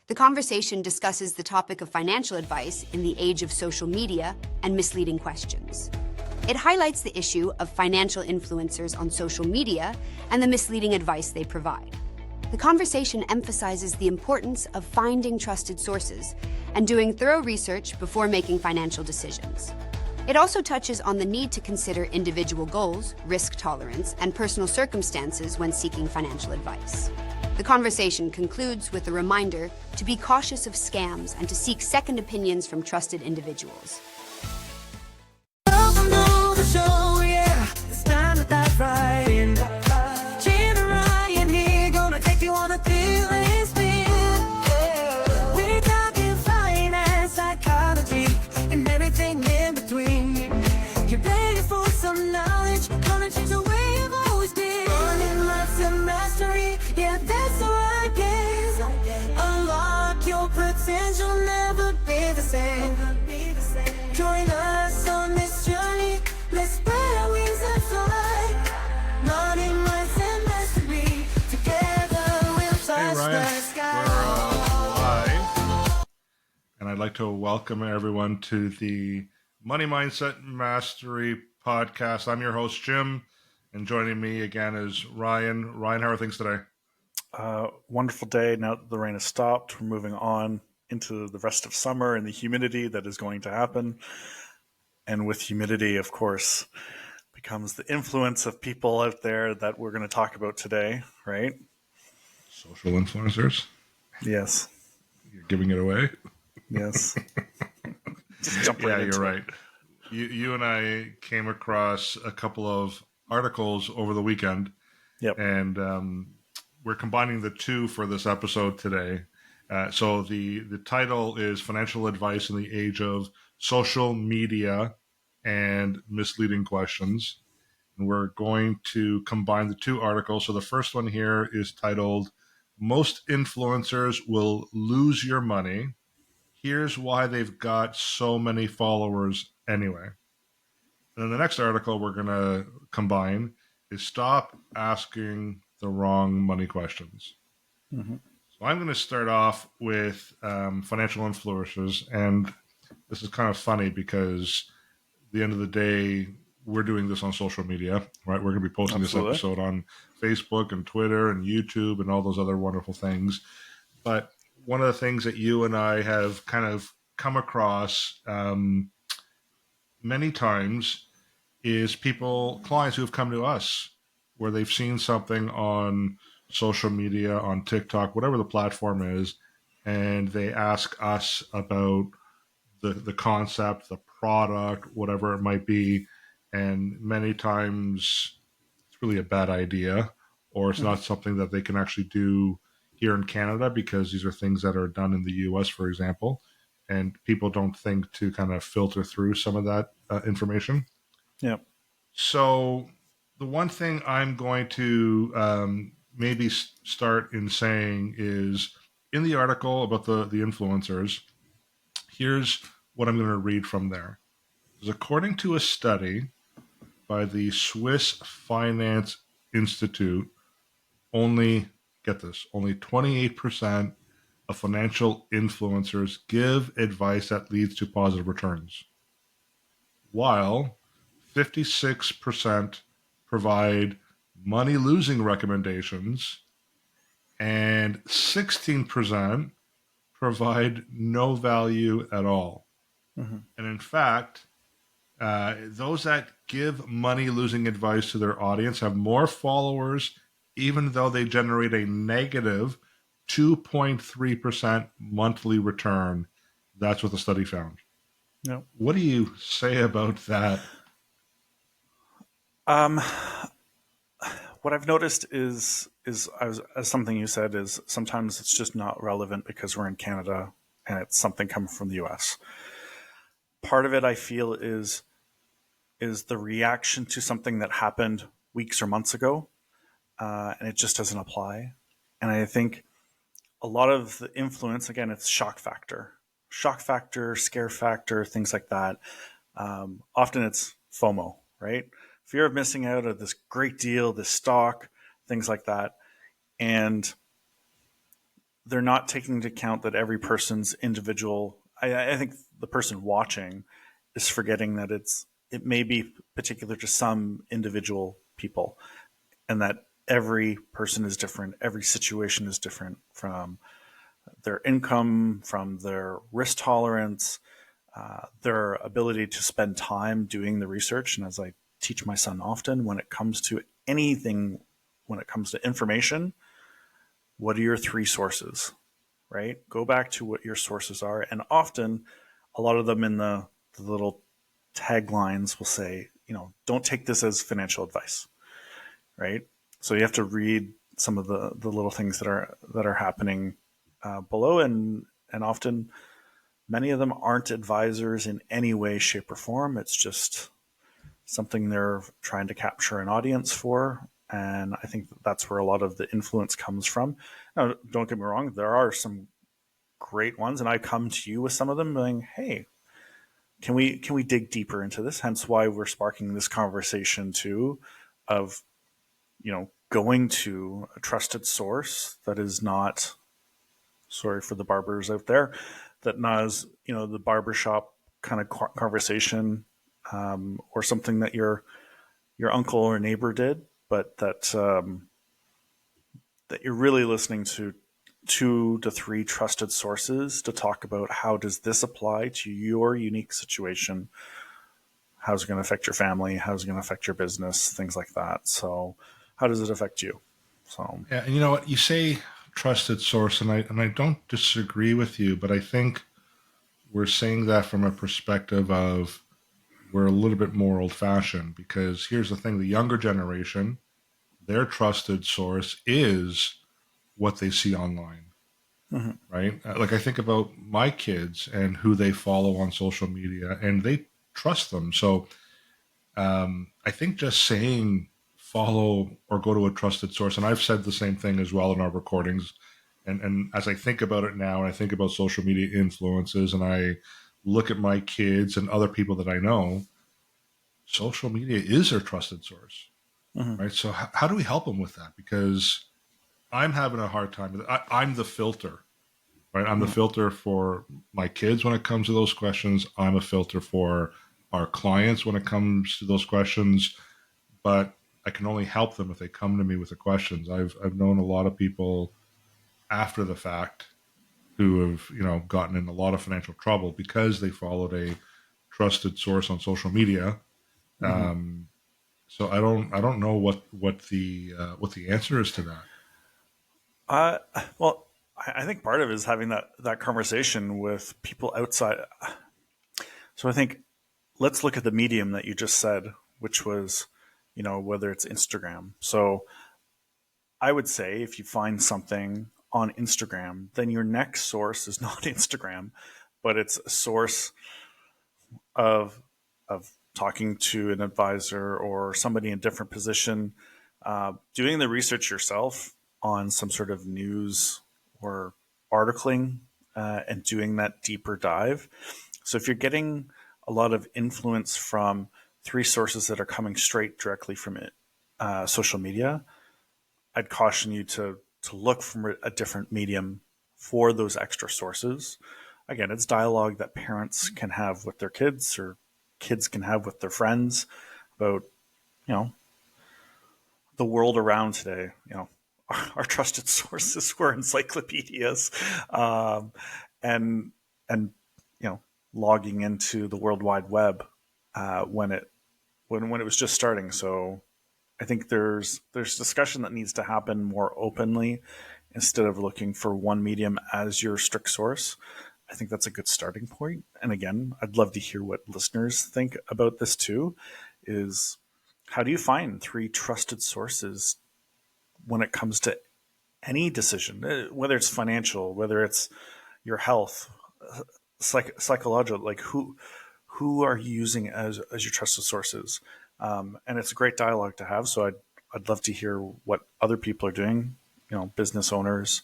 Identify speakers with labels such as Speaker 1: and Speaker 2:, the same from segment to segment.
Speaker 1: The conversation discusses the topic of financial advice in the age of social media and misleading questions. It highlights the issue of financial influencers on social media and the misleading advice they provide. The conversation emphasizes the importance of finding trusted sources and doing thorough research before making financial decisions. It also touches on the need to consider individual goals, risk tolerance, and personal circumstances when seeking financial advice. The conversation concludes with a reminder to be cautious of scams and to seek second opinions from trusted individuals.
Speaker 2: Welcome to the show, yeah. It's time to dive right in. Jim and Ryan here, gonna take you on a thrilling spin. Yeah. We're talking finance, psychology, and everything in between. You're ready for some knowledge, gonna change the way you've always been. Learning lots of mastery, yeah, that's the right guess. Unlock your potential, never be the same. Join us on this journey. Let's spread our wings and fly. Money, minds, and mastery. Together we'll touch the sky.
Speaker 3: We're live. And I'd like to welcome everyone to the Money Mindset Mastery podcast. I'm your host, Jim. And joining me again is Ryan. Ryan, how are things today?
Speaker 4: Wonderful day. Now that the rain has stopped, we're moving on into the rest of summer and the humidity that is going to happen. And with humidity, of course, becomes the influence of people out there that we're going to talk about today, right?
Speaker 3: Social influencers.
Speaker 4: Yes.
Speaker 3: You're giving it away?
Speaker 4: Yes. Just jump right into
Speaker 3: you're
Speaker 4: it.
Speaker 3: right. You and I came across a couple of articles over the weekend.
Speaker 4: Yep.
Speaker 3: And we're combining the two for this episode today. So the title is Financial Advice in the Age of Social Media and Misleading Questions. And we're going to combine the two articles. So the first one here is titled, Most Influencers Will Lose Your Money. Here's Why They've Got So Many Followers Anyway. And then the next article we're going to combine is Stop Asking the Wrong Money Questions.
Speaker 4: Mm-hmm.
Speaker 3: So I'm going to start off with financial influencers, and this is kind of funny because at the end of the day, we're doing this on social media, right? We're going to be posting
Speaker 4: Absolutely.
Speaker 3: this episode on Facebook and Twitter and YouTube and all those other wonderful things. But one of the things that you and I have kind of come across many times is clients who have come to us where they've seen something on social media, on TikTok, whatever the platform is, and they ask us about the concept, the product, whatever it might be, and many times it's really a bad idea, or it's not something that they can actually do here in Canada because these are things that are done in the US, for example, and people don't think to kind of filter through some of that information.
Speaker 4: Yep.
Speaker 3: So the one thing I'm going to maybe start in saying is in the article about the influencers, here's what I'm going to read from there. Is according to a study by the Swiss Finance Institute, only 28% of financial influencers give advice that leads to positive returns, while 56% provide money-losing recommendations, and 16% provide no value at all.
Speaker 4: Mm-hmm.
Speaker 3: And in fact, those that give money-losing advice to their audience have more followers, even though they generate a negative 2.3% monthly return. That's what the study found.
Speaker 4: Yep.
Speaker 3: What do you say about that?
Speaker 4: What I've noticed is as something you said is sometimes it's just not relevant because we're in Canada and it's something coming from the US. Part of it I feel is the reaction to something that happened weeks or months ago, and it just doesn't apply. And I think a lot of the influence, again, it's shock factor, scare factor, things like that. Often it's FOMO, right? Fear of missing out of this great deal, this stock, things like that. And they're not taking into account that every person's individual. I think the person watching is forgetting that it may be particular to some individual people, and that every person is different, every situation is different, from their income, from their risk tolerance, their ability to spend time doing the research. And as I teach my son often, when it comes to anything, when it comes to information, what are your three sources, right? Go back to what your sources are. And often, a lot of them in the little taglines will say, don't take this as financial advice, right? So you have to read some of the little things that are happening below, and often many of them aren't advisors in any way, shape, or form. It's just something they're trying to capture an audience for. And I think that's where a lot of the influence comes from. Now, don't get me wrong, there are some great ones, and I come to you with some of them going, hey, can we dig deeper into this? Hence why we're sparking this conversation too, of going to a trusted source that is not, sorry for the barbers out there, that not as the barbershop kind of conversation, or something that your uncle or neighbor did, but that you're really listening to 2 to 3 trusted sources to talk about how does this apply to your unique situation, how's it going to affect your family, how's it going to affect your business, things like that. So how does it affect you? So
Speaker 3: Yeah, and you know what? You say trusted source, and I don't disagree with you, but I think we're saying that from a perspective of we're a little bit more old fashioned, because here's the thing: the younger generation, their trusted source is what they see online, right? Like I think about my kids and who they follow on social media, and they trust them. So I think just saying follow or go to a trusted source, and I've said the same thing as well in our recordings. And as I think about it now, and I think about social media influences, and I look at my kids and other people that I know, social media is their trusted source, right? So how do we help them with that? Because I'm having a hard time with it. I'm the filter, right? I'm the filter for my kids when it comes to those questions. I'm a filter for our clients when it comes to those questions, but I can only help them if they come to me with the questions. I've known a lot of people after the fact who have gotten in a lot of financial trouble because they followed a trusted source on social media. So I don't know what the answer is to that.
Speaker 4: well, I think part of it is having that conversation with people outside. So I think let's look at the medium that you just said, which was, whether it's Instagram. So I would say if you find something on Instagram, then your next source is not Instagram, but it's a source of talking to an advisor or somebody in a different position, doing the research yourself on some sort of news or articling, and doing that deeper dive. So if you're getting a lot of influence from 3 sources that are coming straight directly from it, social media, I'd caution you to look for a different medium for those extra sources. Again, it's dialogue that parents can have with their kids, or kids can have with their friends about, the world around today. Our trusted sources were encyclopedias, and logging into the World Wide Web when it was just starting. So I think there's discussion that needs to happen more openly instead of looking for one medium as your strict source. I think that's a good starting point. And again, I'd love to hear what listeners think about this too, is how do you find 3 trusted sources when it comes to any decision, whether it's financial, whether it's your health, psychological, like who are you using as your trusted sources? And it's a great dialogue to have. So I'd love to hear what other people are doing, business owners,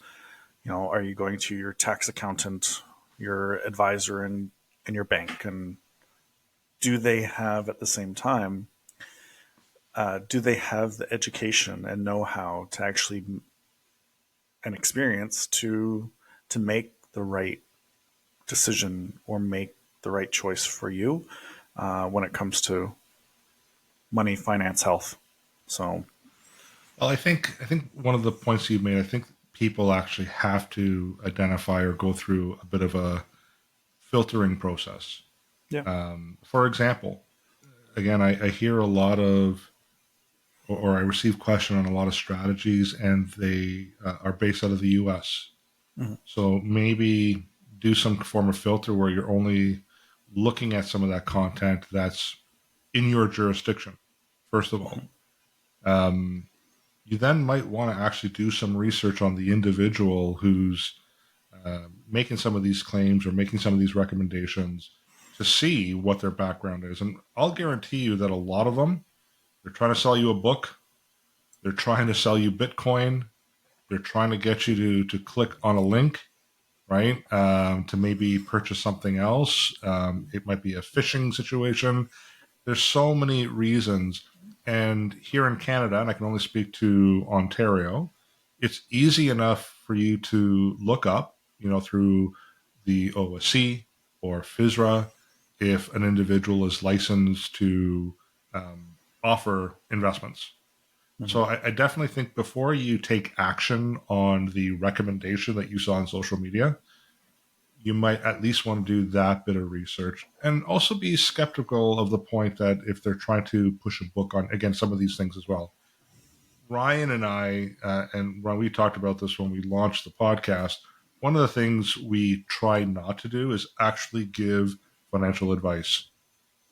Speaker 4: are you going to your tax accountant, your advisor in your bank, and do they have at the same time, do they have the education and know-how to actually and experience to to make the right decision or make the right choice for you when it comes to money, finance, health. So,
Speaker 3: Well, I think one of the points you made, I think people actually have to identify or go through a bit of a filtering process.
Speaker 4: yeah.
Speaker 3: For example, again, I hear a lot of, or I receive question on a lot of strategies, and they are based out of the U.S.
Speaker 4: Mhm.
Speaker 3: So maybe do some form of filter where you're only looking at some of that content that's in your jurisdiction. First of all, you then might want to actually do some research on the individual who's making some of these claims or making some of these recommendations to see what their background is. And I'll guarantee you that a lot of them, they're trying to sell you a book, they're trying to sell you Bitcoin, they're trying to get you to click on a link, right? To maybe purchase something else. It might be a phishing situation. There's so many reasons. And here in Canada, and I can only speak to Ontario, it's easy enough for you to look up, through the OSC or FISRA, if an individual is licensed to offer investments.
Speaker 4: Mhm.
Speaker 3: So I definitely think before you take action on the recommendation that you saw on social media, you might at least want to do that bit of research and also be skeptical of the point that if they're trying to push a book on, again, some of these things as well. Ryan and I, and when we talked about this when we launched the podcast, one of the things we try not to do is actually give financial advice.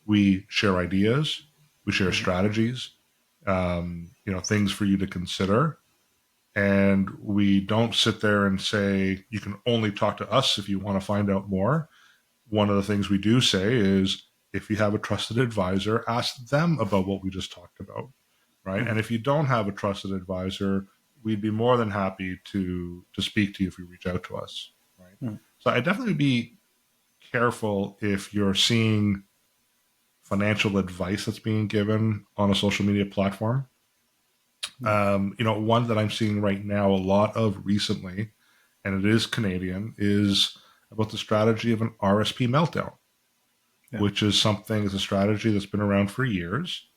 Speaker 3: We share ideas, we share strategies, things for you to consider. And we don't sit there and say, you can only talk to us if you want to find out more. One of the things we do say is, if you have a trusted advisor, ask them about what we just talked about, right?
Speaker 4: Mhm.
Speaker 3: And if you don't have a trusted advisor, we'd be more than happy to speak to you if you reach out to us, right?
Speaker 4: Mhm.
Speaker 3: So I definitely be careful if you're seeing financial advice that's being given on a social media platform.
Speaker 4: Yeah.
Speaker 3: One that I'm seeing right now a lot of recently, and it is Canadian, is about the strategy of an RSP meltdown,
Speaker 4: Yeah.
Speaker 3: which is something, is a strategy that's been around for years.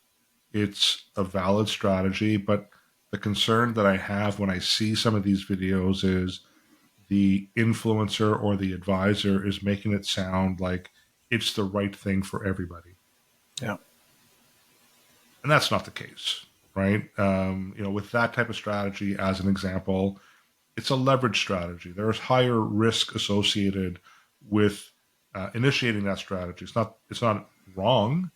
Speaker 3: It's a valid strategy, but the concern that I have when I see some of these videos is the influencer or the advisor is making it sound like it's the right thing for everybody.
Speaker 4: Yeah.
Speaker 3: And that's not the case, right? With that type of strategy, as an example, it's a leverage strategy. There's higher risk associated with initiating that strategy. It's not wrong.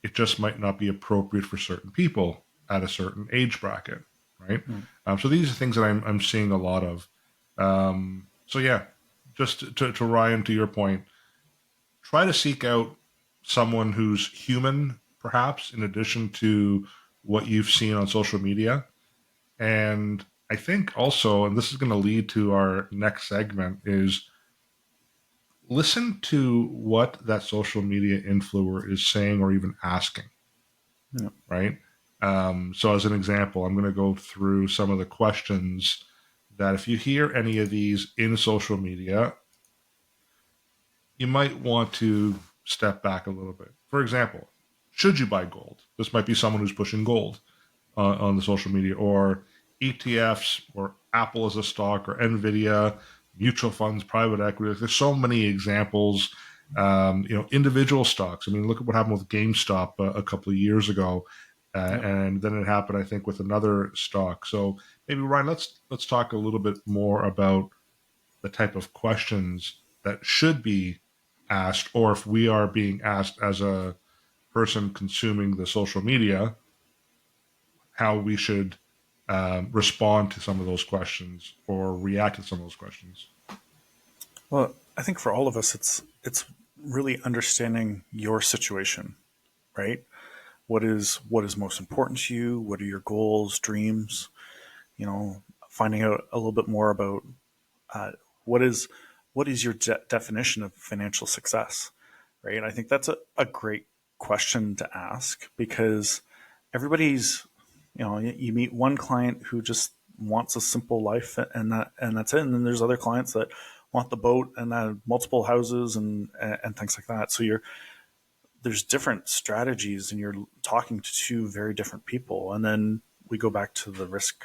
Speaker 3: It just might not be appropriate for certain people at a certain age bracket, right?
Speaker 4: Mhm.
Speaker 3: So these are things that I'm seeing a lot of. So yeah, just to Ryan, to your point, try to seek out someone who's human, perhaps, in addition to what you've seen on social media. And I think also, and this is going to lead to our next segment, is listen to what that social media influencer is saying or even asking,
Speaker 4: Yeah.
Speaker 3: right? So, as an example, I'm going to go through some of the questions that if you hear any of these in social media, you might want to step back a little bit. For example, should you buy gold? This might be someone who's pushing gold on the social media, or ETFs, or Apple as a stock, or Nvidia, mutual funds, private equity. There's so many examples. Individual stocks. I mean, look at what happened with GameStop a couple of years ago,
Speaker 4: Yeah.
Speaker 3: and then it happened, I think, with another stock. So maybe Ryan, let's talk a little bit more about the type of questions that should be asked, or if we are being asked as a person consuming the social media, how we should respond to some of those questions or react to some of those questions.
Speaker 4: Well, I think for all of us, it's really understanding your situation, right? What is most important to you? What are your goals, dreams? Finding out a little bit more about uh, what is what is your definition of financial success, right? I think that's a great question to ask because everybody's, you meet one client who just wants a simple life, and that's it. And then there's other clients that want the boat and multiple houses and things like that. So there's different strategies, and you're talking to two very different people. And then we go back to the risk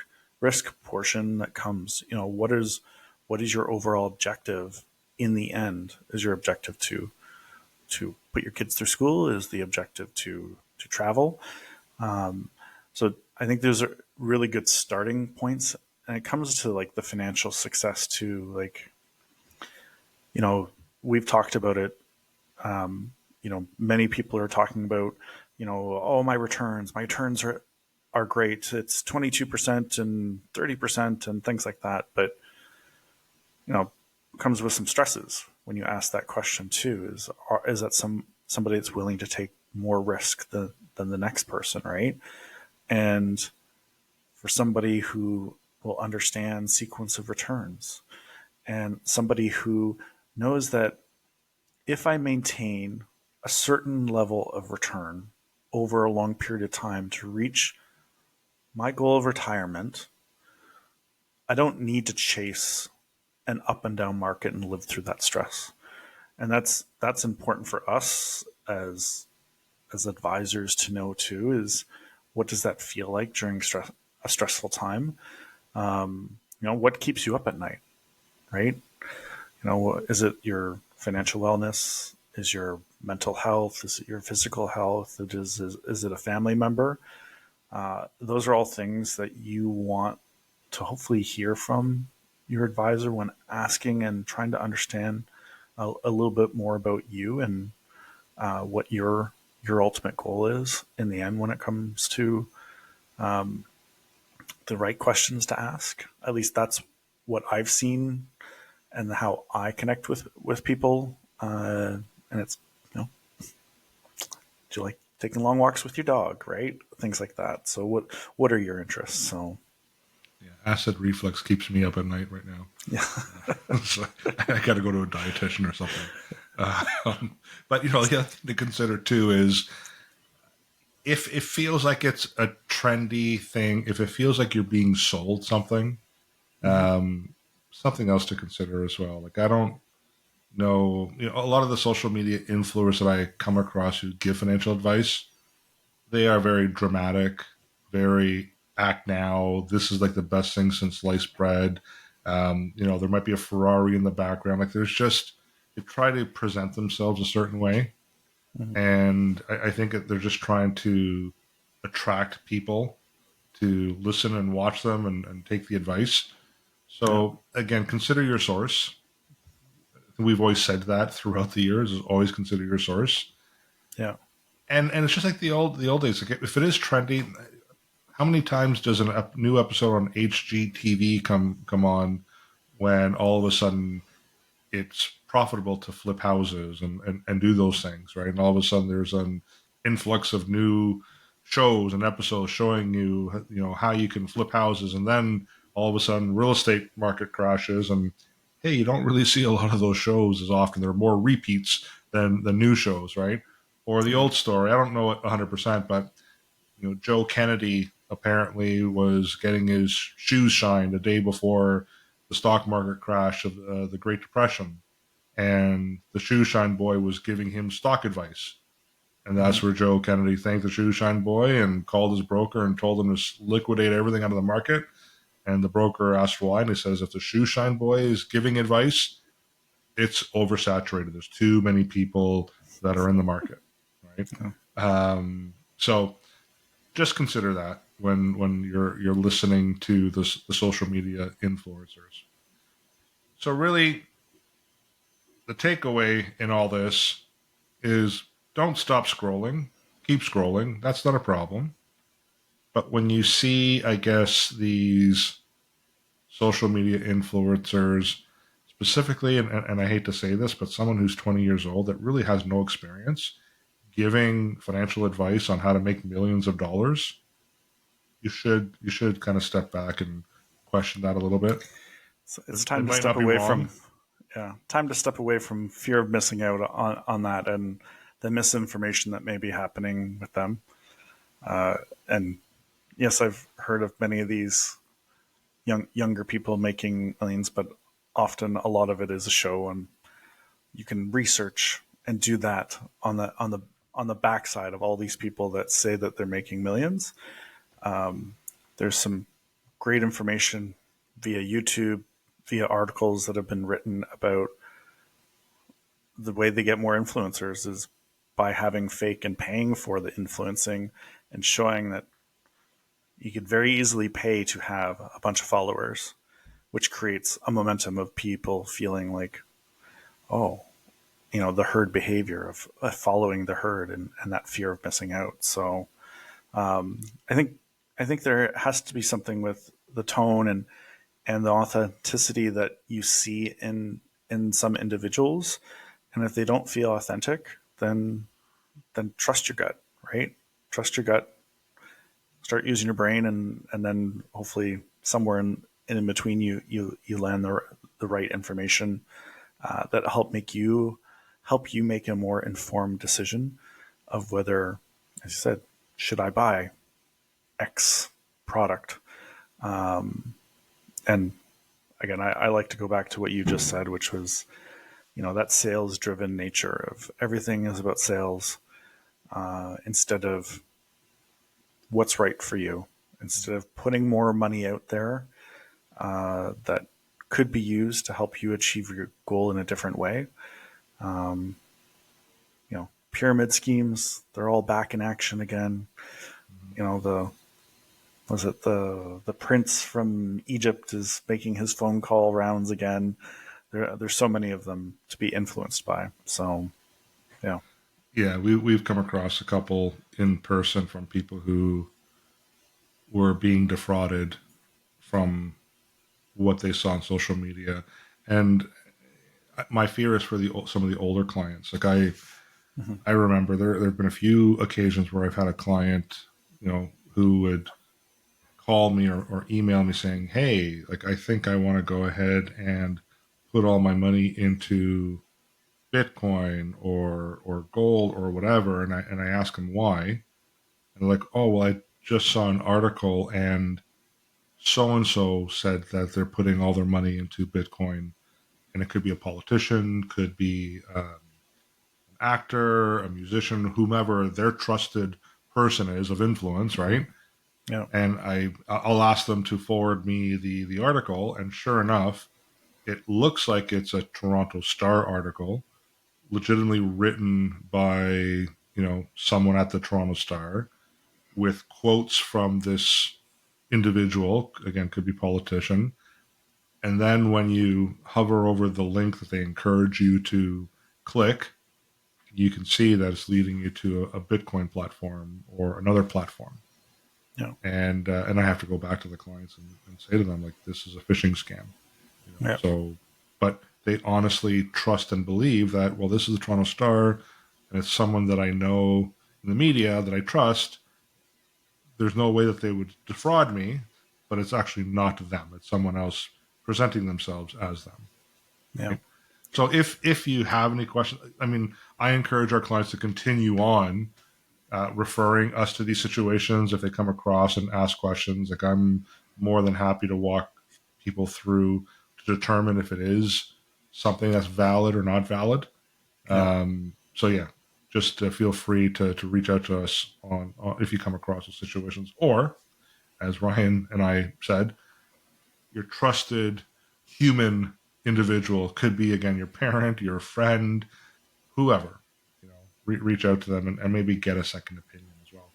Speaker 4: portion that comes. What is your overall objective in the end? Is your objective to put your kids through school? Is the objective to travel? So I think those are really good starting points. And it comes to like the financial success too. Like, we've talked about it. Many people are talking about, oh, my returns are great. It's 22% and 30% and things like that. But, it comes with some stresses when you ask that question too. Is that somebody that's willing to take more risk than the next person, right? And for somebody who will understand sequence of returns, and somebody who knows that if I maintain a certain level of return over a long period of time to reach my goal of retirement, I don't need to chase an up and down market and live through that stress. And that's important for us as advisors to know too, is what does that feel like during a stressful time? What keeps you up at night, right? Is it your financial wellness? Is your mental health? Is it your physical health? Is it a family member? Those are all things that you want to hopefully hear from your advisor when asking and trying to understand a little bit more about you and what your ultimate goal is in the end when it comes to the right questions to ask. At least that's what I've seen and how I connect with people. And it's, do you like taking long walks with your dog, right? Things like that. So what are your interests? So
Speaker 3: Yeah, acid reflux keeps me up at night right now.
Speaker 4: yeah.
Speaker 3: So I got to go to a dietitian or something. But the other thing to consider too is if it feels like it's a trendy thing, if it feels like you're being sold something, something else to consider as well. Like I don't know, a lot of the social media influencers that I come across who give financial advice, they are very dramatic, very act now. This is like the best thing since sliced bread. There might be a Ferrari in the background. Like there's just, they try to present themselves a certain way. And I think that they're just trying to attract people to listen and watch them and take the advice. So again, consider your source. We've always said that throughout the years, is always consider your source.
Speaker 4: Yeah.
Speaker 3: And it's just like the old days. Like if it is trendy, how many times does a new episode on HGTV come on when all of a sudden it's profitable to flip houses and do those things, right? And all of a sudden there's an influx of new shows and episodes showing you how you can flip houses, and then all of a sudden real estate market crashes, and hey, you don't really see a lot of those shows as often. There are more repeats than the new shows, right? Or the old story. I don't know it 100%, but Joe Kennedy apparently was getting his shoes shined the day before the stock market crash of the Great Depression, and the shoe shine boy was giving him stock advice. And that's where Joe Kennedy thanked the shoe shine boy and called his broker and told him to liquidate everything out of the market. And the broker asked why, and he says, if the shoe shine boy is giving advice, it's oversaturated. There's too many people that are in the market, right? So just consider that when you're listening to the social media influencers. So really, the takeaway in all this is don't stop scrolling. Keep scrolling. That's not a problem. But when you see, I guess, these social media influencers, specifically, and I hate to say this, but someone who's 20 years old that really has no experience giving financial advice on how to make millions of dollars, you should kind of step back and question that a little bit.
Speaker 4: So it's time to step away from fear of missing out on that and the misinformation that may be happening with them. And yes, I've heard of many of these younger people making millions, but often a lot of it is a show, and you can research and do that on the backside of all these people that say that they're making millions. There's some great information via YouTube, via articles that have been written about the way they get more influencers is by having fake and paying for the influencing and showing that you could very easily pay to have a bunch of followers, which creates a momentum of people feeling like, oh, the herd behavior of following the herd, and that fear of missing out. So I think there has to be something with the tone and the authenticity that you see in some individuals. And if they don't feel authentic, then trust your gut, right? Trust your gut. Start using your brain, and then hopefully somewhere in between you land the right information that help you make a more informed decision of whether, as you said, should I buy X product? And again, I like to go back to what you just said, which was, that sales driven nature of everything is about sales, instead of what's right for you, instead of putting more money out there that could be used to help you achieve your goal in a different way. Pyramid schemes, they're all back in action again. The prince from Egypt is making his phone call rounds again. There's so many of them to be influenced by. So, yeah.
Speaker 3: Yeah, we've come across a couple in person from people who were being defrauded from what they saw on social media, and my fear is for some of the older clients. Like I remember there have been a few occasions where I've had a client, who would call me or email me saying, "Hey, like I think I want to go ahead and put all my money into Bitcoin or gold or whatever," and I ask them why, and they're like, "Oh, well, I just saw an article and so said that they're putting all their money into Bitcoin," and it could be a politician, could be an actor, a musician, whomever their trusted person is of influence, right?
Speaker 4: Yeah.
Speaker 3: And I'll ask them to forward me the article, and sure enough, it looks like it's a Toronto Star article, legitimately written by someone at the Toronto Star, with quotes from this individual, again, could be politician. And then when you hover over the link that they encourage you to click, you can see that it's leading you to a Bitcoin platform or another platform.
Speaker 4: Yeah.
Speaker 3: And I have to go back to the clients and say to them, like, this is a phishing scam.
Speaker 4: Yeah.
Speaker 3: So, but they honestly trust and believe that, well, this is the Toronto Star, and it's someone that I know in the media that I trust. There's no way that they would defraud me, but it's actually not them. It's someone else presenting themselves as them.
Speaker 4: Yeah.
Speaker 3: Right? So if you have any questions, I mean, I encourage our clients to continue on referring us to these situations if they come across and ask questions. Like, I'm more than happy to walk people through to determine if it is something that's valid or not valid.
Speaker 4: Yeah.
Speaker 3: So yeah, just feel free to reach out to us on if you come across those situations, or as Ryan and I said, your trusted human individual could be, again, your parent, your friend, whoever. Reach out to them and maybe get a second opinion as well.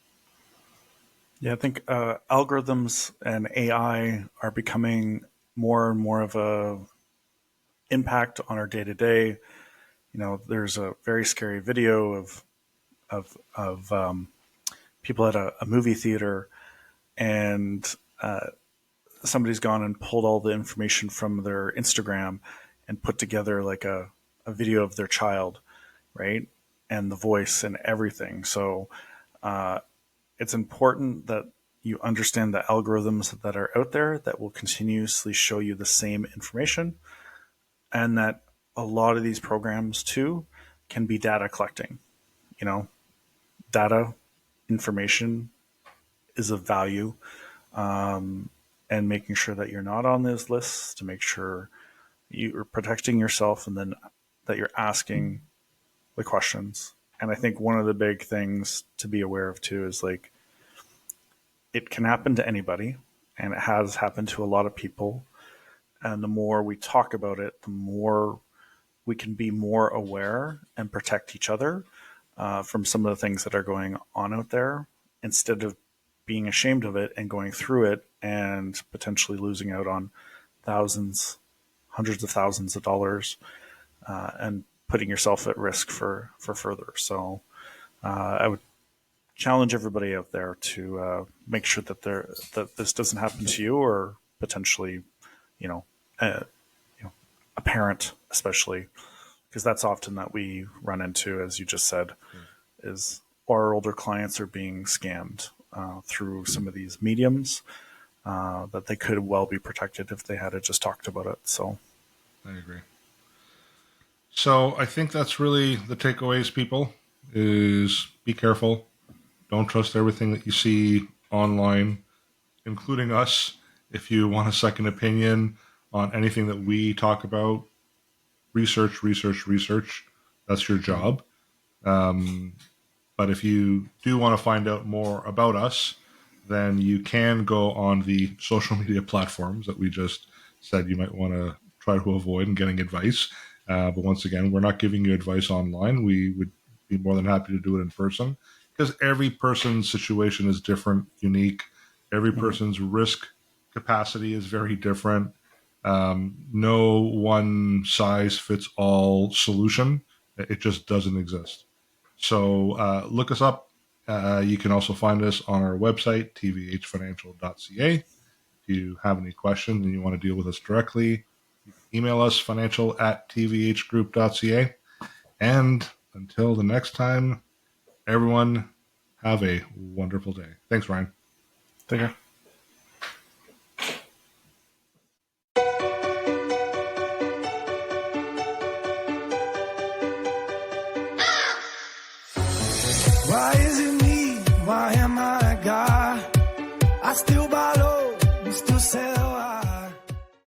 Speaker 4: Yeah, I think algorithms and AI are becoming more and more of a impact on our day to day. There's a very scary video of people at a movie theater, and somebody's gone and pulled all the information from their Instagram and put together like a video of their child, right? And the voice and everything. So it's important that you understand the algorithms that are out there that will continuously show you the same information, and that a lot of these programs too can be data collecting. Data information is of value, and making sure that you're not on those lists, to make sure you're protecting yourself, and then that you're asking the questions. And I think one of the big things to be aware of too is like, it can happen to anybody, and it has happened to a lot of people. And the more we talk about it, the more we can be more aware and protect each other from some of the things that are going on out there, instead of being ashamed of it and going through it and potentially losing out on thousands, hundreds of thousands of dollars, and putting yourself at risk for further. So I would challenge everybody out there to make sure that this doesn't happen to you, or potentially, a parent, especially, because that's often that we run into, as you just said, is our older clients are being scammed through some of these mediums that they could well be protected if they had just talked about it. So
Speaker 3: I agree. So I think that's really the takeaways, people, is be careful. Don't trust everything that you see online, including us. If you want a second opinion on anything that we talk about, research. That's your job. But if you do want to find out more about us, then you can go on the social media platforms that we just said you might want to try to avoid in getting advice. But once again, we're not giving you advice online. We would be more than happy to do it in person, because every person's situation is different, unique. Every person's risk capacity is very different. No one size fits all solution. It just doesn't exist. So look us up. You can also find us on our website, tvhfinancial.ca. If you have any questions and you want to deal with us directly, email us, financial@tvhgroup.ca. And until the next time, everyone, have a wonderful day. Thanks, Ryan.
Speaker 4: take care.
Speaker 2: Why is it